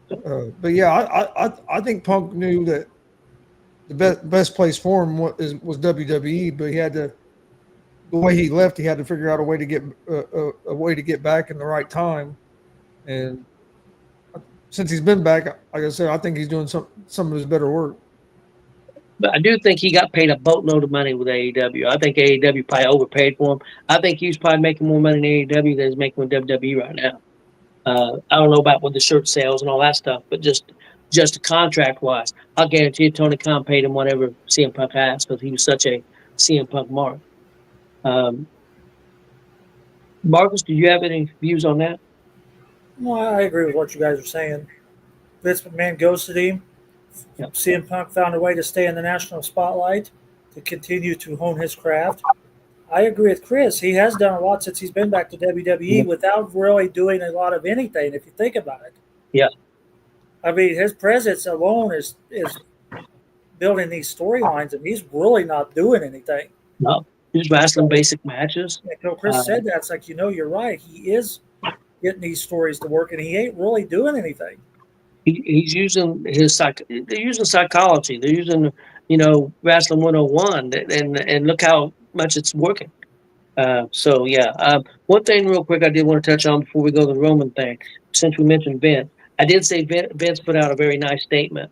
but yeah, I think Punk knew that the best place for him was WWE, but he had to. The way he left, he had to figure out a way to get back in the right time, and since he's been back, like I said, I think he's doing some of his better work. But I do think he got paid a boatload of money with AEW. I think AEW probably overpaid for him. I think he's probably making more money in AEW than he's making with WWE right now. I don't know about with the shirt sales and all that stuff, but just contract wise, I'll guarantee you Tony Khan paid him whatever CM Punk asked because he was such a CM Punk mark. Marcus, do you have any views on that? No, I agree with what you guys are saying. Vince McMahon ghosted him. Yep. CM Punk found a way to stay in the national spotlight to continue to hone his craft. I agree with Chris. He has done a lot since he's been back to WWE without really doing a lot of anything, if you think about it. Yeah. I mean, his presence alone is building these storylines, and he's really not doing anything. No. He's wrestling basic matches. Yeah, Chris said that. It's like, you're right. He is getting these stories to work, and he ain't really doing anything. He's using they're using psychology. They're using, Wrestling 101, and look how much it's working. So, yeah. One thing real quick I did want to touch on before we go to the Roman thing, since we mentioned Vince. I did say Vince put out a very nice statement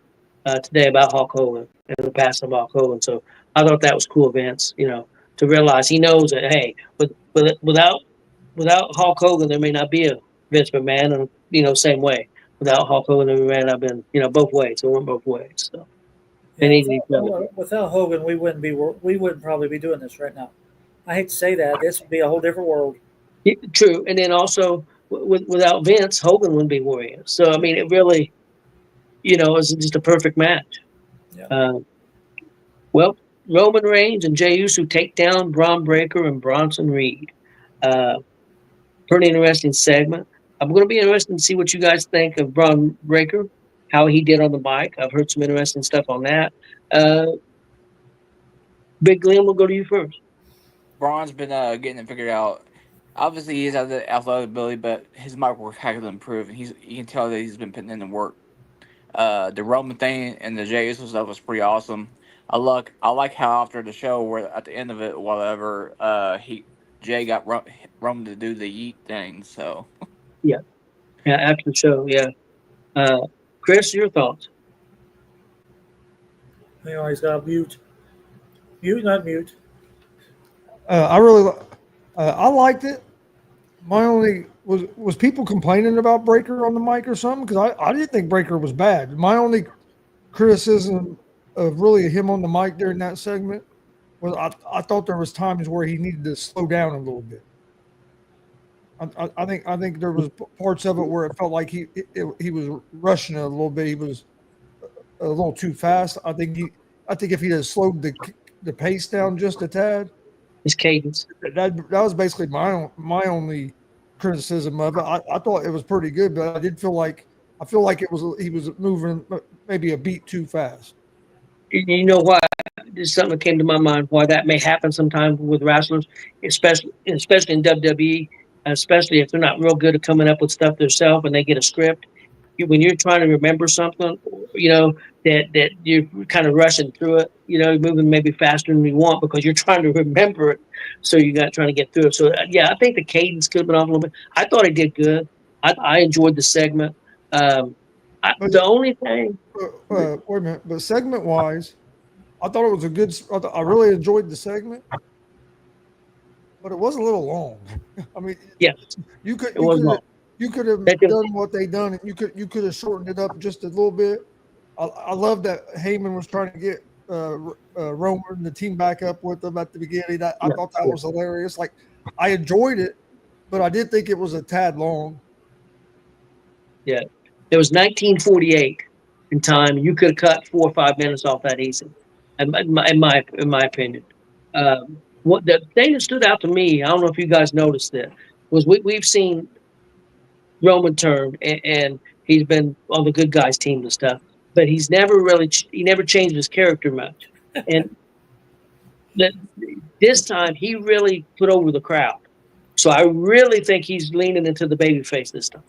today about Hulk Hogan and the passing of Hulk Hogan. So I thought that was cool, Vince, to realize he knows that, hey, without Hulk Hogan, there may not be a Vince McMahon, and, same way. Without Hulk Hogan, there may not have been, both ways. It went both ways. So they need each other. Without Hogan, we wouldn't probably be doing this right now. I hate to say that. This would be a whole different world. True. And then also, without Vince, Hogan wouldn't be Warrior. So, I mean, it really, is just a perfect match. Yeah. Well, Roman Reigns and Jey Uso take down Braun Breaker and Bronson Reed. Pretty interesting segment. I'm going to be interested to see what you guys think of Braun Breaker, how he did on the mic. I've heard some interesting stuff on that. Big Glenn, we'll go to you first. Braun's been getting it figured out. Obviously, he has the athletic ability, but his mic work has to improve, and you can tell that he's been putting in the work. The Roman thing and the Jey Uso stuff was pretty awesome. I like how after the show, where at the end of it, whatever, Jay got Roman to do the yeet thing. So yeah, after the show, yeah. Chris, your thoughts? He's got mute, not mute. I liked it. My only was people complaining about Breaker on the mic or something, because I didn't think Breaker was bad. My only criticism of really him on the mic during that segment was I thought there was times where he needed to slow down a little bit. I think there was parts of it where it felt like he was rushing it a little bit. He was a little too fast. I think if he had slowed the pace down just a tad, his cadence. That was basically my only criticism of it. I thought it was pretty good, but I feel like he was moving maybe a beat too fast. You know why? There's something that came to my mind why that may happen sometimes with wrestlers, especially in WWE, especially if they're not real good at coming up with stuff themselves and they get a script. When you're trying to remember something, that you're kind of rushing through it, you're moving maybe faster than you want because you're trying to remember it. So you're not trying to get through it. So, yeah, I think the cadence could have been off a little bit. I thought he did good. I enjoyed the segment. The only thing, Wait a minute, but segment wise, I thought it was a good. I really enjoyed the segment, but it was a little long. I mean, yes, you could it was long. you could have They could- done what they done, and you could have shortened it up just a little bit. I love that Heyman was trying to get Roman and the team back up with them at the beginning. I Yeah, thought that yeah. was hilarious. Like I enjoyed it, but I did think it was a tad long. Yeah, it was 1948 in time. You could have cut 4 or 5 minutes off that easy, in my opinion. What the thing that stood out to me, I don't know if you guys noticed it, was we've seen Roman turn and he's been on the good guys team and stuff, but he's never really he never changed his character much, and that this time he really put over the crowd. So I really think he's leaning into the babyface this time.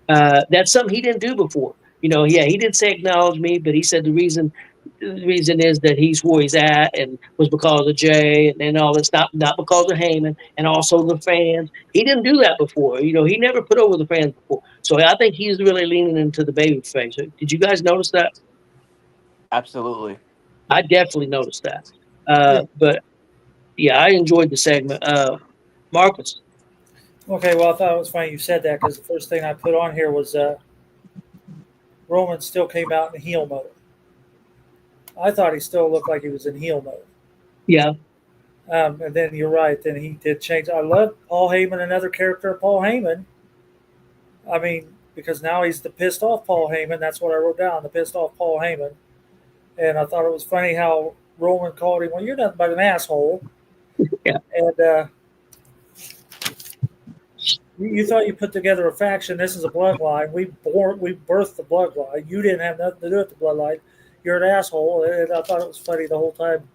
That's something he didn't do before. Yeah, he didn't say acknowledge me, but he said the reason is that he's where he's at and was because of Jay and all this, not because of Heyman and also the fans. He didn't do that before. He never put over the fans before. So I think he's really leaning into the baby face. Did you guys notice that? Absolutely. I definitely noticed that. Yeah. But yeah, I enjoyed the segment. Marcus. Okay, well, I thought it was funny you said that because the first thing I put on here was Roman still came out in heel mode. I thought he still looked like he was in heel mode. Yeah. And then you're right. Then he did change. I love Paul Heyman, another character of Paul Heyman. I mean, because now he's the pissed off Paul Heyman. That's what I wrote down, the pissed off Paul Heyman. And I thought it was funny how Roman called him, well, you're nothing but an asshole. Yeah. And you thought you put together a faction. This is a bloodline. We birthed the bloodline. You didn't have nothing to do with the bloodline. You're an asshole. And I thought it was funny the whole time.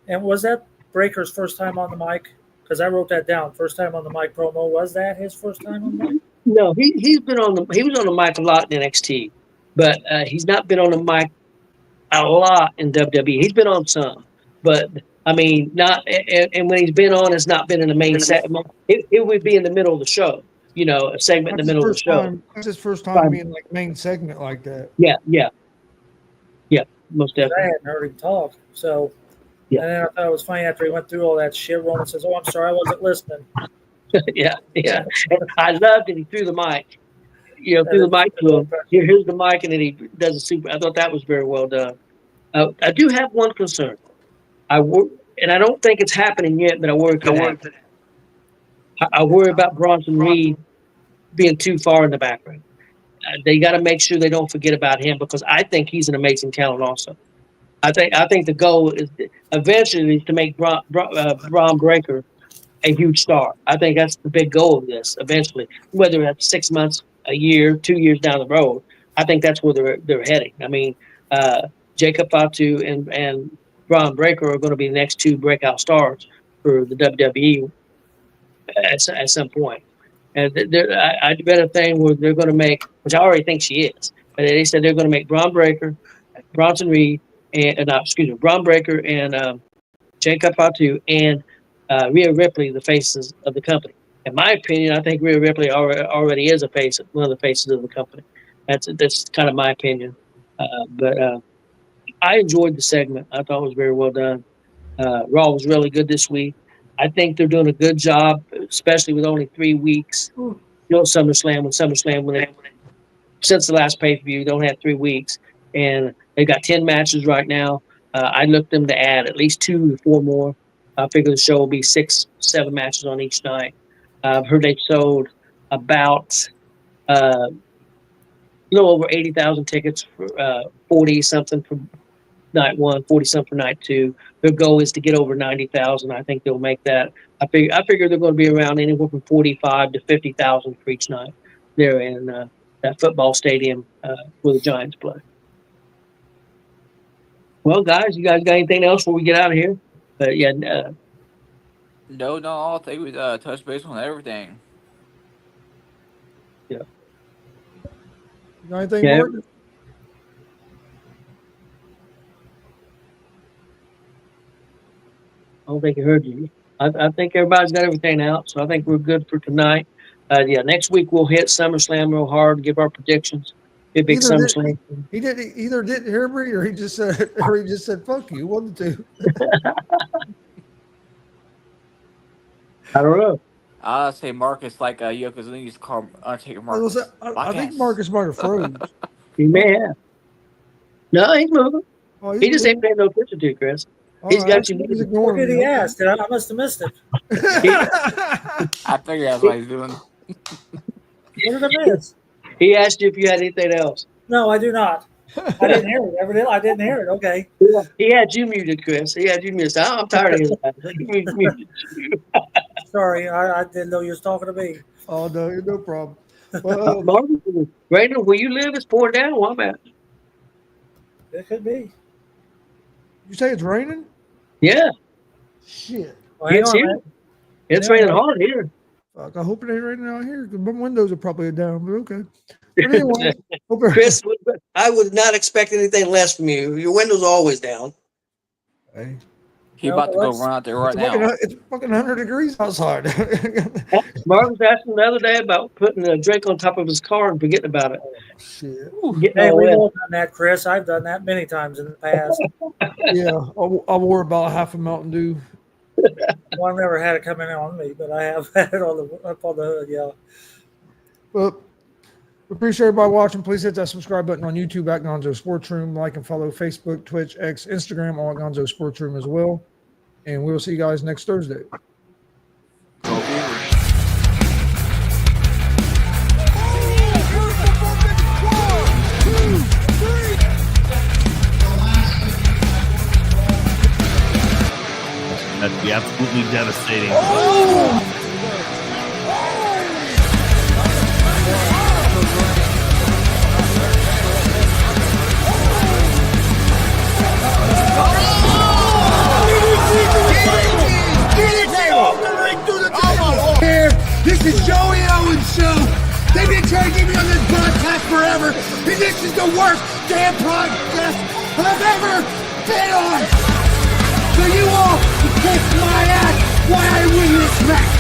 And was that Breaker's first time on the mic? Because I wrote that down. First time on the mic promo. Was that his first time on the mic? No, he was on the mic a lot in NXT, but he's not been on the mic a lot in WWE. He's been on some, but I mean, not. And when he's been on, it's not been in the main segment. It would be in the middle of the show. A segment in the middle of the show. That's his first time being like main segment like that. Yeah, most I definitely. hadn't heard him talk. So, Yeah. and then I thought it was funny after he went through all that shit. Roman says, "Oh, I'm sorry, I wasn't listening." yeah. And I loved that he threw the mic. Threw the mic to him. Here's the mic, and then he does a super. I thought that was very well done. I do have one concern. And I don't think it's happening yet, but I worry. I worry about Bronson Reed being too far in the background. They got to make sure they don't forget about him because I think he's an amazing talent. Also, I think the goal is eventually to make Braun Breaker a huge star. I think that's the big goal of this. Eventually, whether that's 6 months, a year, 2 years down the road, I think that's where they're heading. I mean, Jacob Fatu and Braun Breaker are going to be the next two breakout stars for the WWE at some point. And I read a thing where they're going to make, which I already think she is, but they said they're going to make Braun Breaker, Bronson Reed, Braun Breaker and Jacob Fatu and Rhea Ripley, the faces of the company. In my opinion, I think Rhea Ripley already is one of the faces of the company. That's kind of my opinion. But I enjoyed the segment. I thought it was very well done. Raw was really good this week. I think they're doing a good job, especially with only 3 weeks. SummerSlam, since the last pay-per-view, don't have 3 weeks. And they got 10 matches right now. I looked them to add at least 2 to 4 more. I figure the show will be 6-7 matches on each night. I've heard they sold about a little over 80,000 tickets for 40-something for night 1, 40-something for night 2. Their goal is to get over 90,000. I think they'll make that. I figure they're going to be around anywhere from 45 to 50,000 for each night. They're in that football stadium where the Giants play. Well, guys, you guys got anything else before we get out of here? But yeah. No, I think we touched base on everything. You got anything, Yeah. Mark? I don't think I heard you. I think everybody's got everything out, so I think we're good for tonight. Yeah, next week we'll hit SummerSlam real hard, give our predictions. Be a big Either did- SummerSlam. He either didn't hear me or he just said fuck you. One of the two. I don't know. I'll say Marcus like Yokozuna used to call Undertaker I, Marcus. was, I think Marcus. Marcus might have froze. He may have. No, he's moving. Oh, He just ain't paying no attention to you, Chris. He's got you. He's What ignoring did me. he ask? I must have missed it. I figured that's what he's doing. What did I miss? He asked you if you had anything else. No, I do not. I didn't hear it. Evidently, I didn't hear it. Okay. He had you muted, Chris. He had you muted. I'm tired of his ass. He muted you. Sorry, I didn't know you was talking to me. Oh no, no problem. Well, Marvin, Brandon, where you live is pouring down where I'm at. It could be. you say it's raining? Yeah, Shit. Well, hang it's on, here. man. It's Yeah. raining hard here. Fuck, I hope it ain't raining out here because my windows are probably down. But okay. But anyway, hope it- Chris, I would not expect anything less from you. Your window's always down. Hey, He about to go run out there right now. it's fucking 100 degrees outside. Marvin was asking the other day about putting a drink on top of his car and forgetting about it. Shit. Getting Hey, all we've wet. all done that, Chris. I've done that many times in the past. Yeah, I wore about half a Mountain Dew. Well, I've never had it coming on me, but I have had it on the up on the hood. Yeah. But we appreciate everybody watching. Please hit that subscribe button on YouTube at Gonzo Sports Room. Like and follow Facebook, Twitch, X, Instagram, all at Gonzo Sports Room as well. And we'll see you guys next Thursday. That'd be absolutely devastating. Here, this is Joey Owens show. They've been trying to get me on this broadcast forever, and this is the worst damn podcast I've ever been on. So you all can kiss my ass while I win this match.